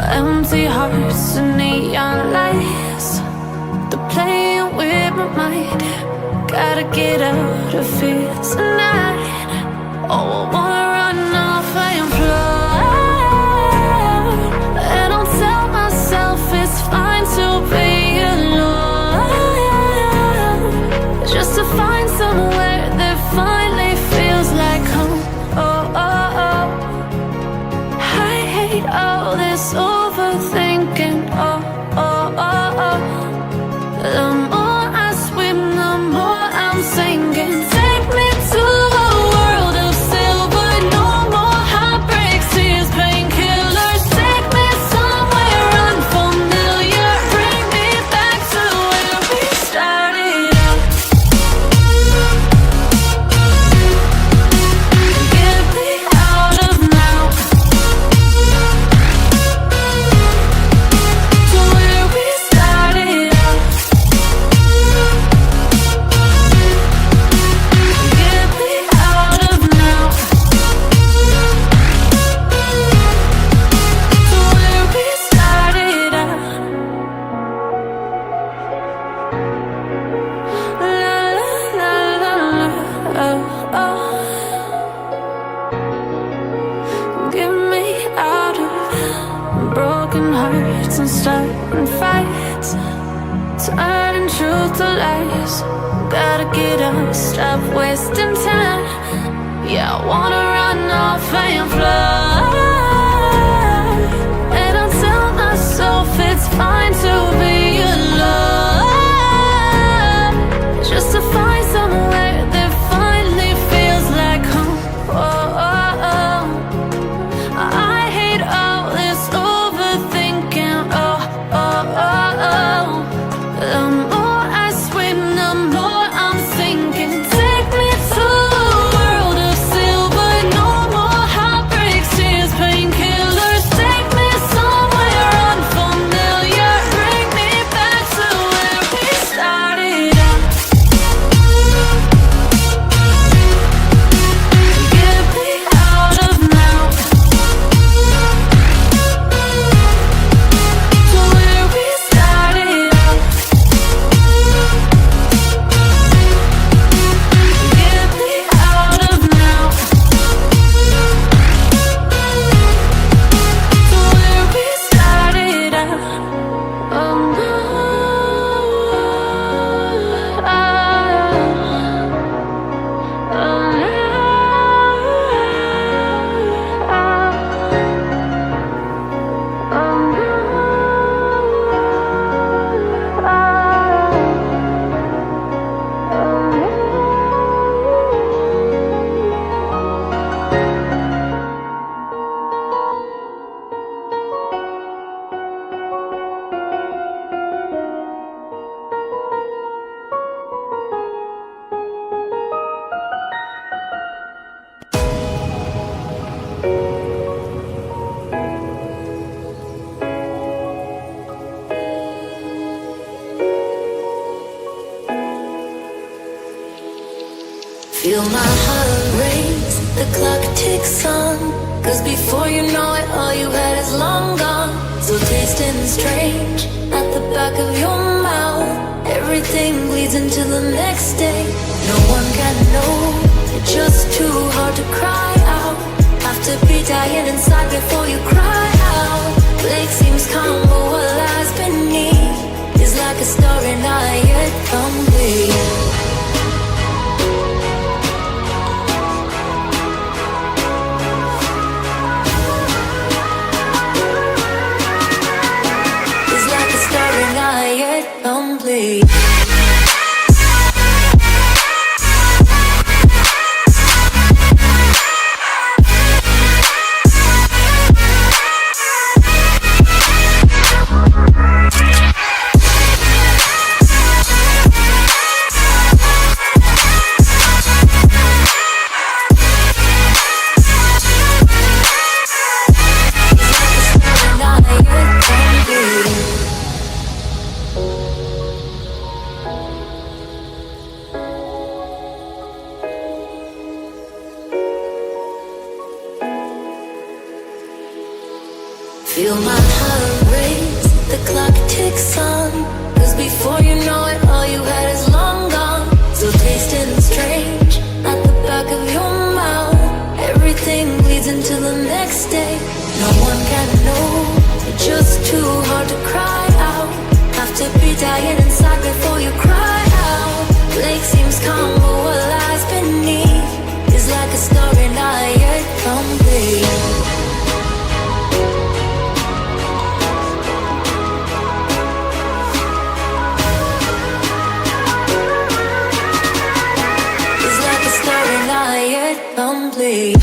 empty hearts and neon lights. They're playing with my mind. Gotta get out of here tonight. Oh, I wanna run off and fly. And I'll tell myself it's fine to be alone, just to find somewhere that finally feels like home. Oh, oh, oh. I hate all this overthinking. Oh, oh, oh, oh. The more I swim, the more I'm sinking. Take me to a world of silver. No more heartbreaks, tears, painkillers. Take me somewhere unfamiliar. Bring me back to where we started out. Get me out of now, to where we started out. Get me out of now, to where we started out. La la la la, oh, oh. Get me out of broken hearts and starting fights, turning truth to lies. Gotta get up, stop wasting time. Yeah, I wanna run off and fly. And I'll tell myself it's fine to be alone, just to find somewhere that finally feels like home. Oh, oh, oh. I hate all this overthinking. Oh, oh, oh, oh. The more I swim, the more I'm sinking. Take me to a world of silver. No more heartbreaks, tears, painkillers. Take me somewhere unfamiliar. Bring me back to where we started out. Get me out of now, to where we started out. Get me out of now, to where we started out. Oh no, oh no. Feel my heart race, the clock ticks on. Cause before you know it, all you had is long gone. So tasting strange at the back of your mouth. Everything bleeds into the next day. No one can know, it's just too hard to cry out. Have to be dying inside before you cry out. Lake seems calm, but what lies beneath is like a story not yet complete. Complete. Feel my heart race, the clock ticks on. Cause before you know it, all you had is long gone. So tasting strange at the back of your mouth. Everything bleeds into the next day. No one can know, it's just too hard to cry out. Have to be dying inside before you cry out. Lake seems calm, but what lies beneath is like a story not yet complete. Complete.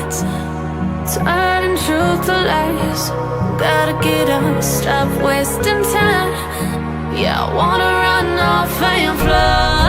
lights, turning truth to lies. Gotta get up, stop wasting time. Yeah, I wanna run off and fly.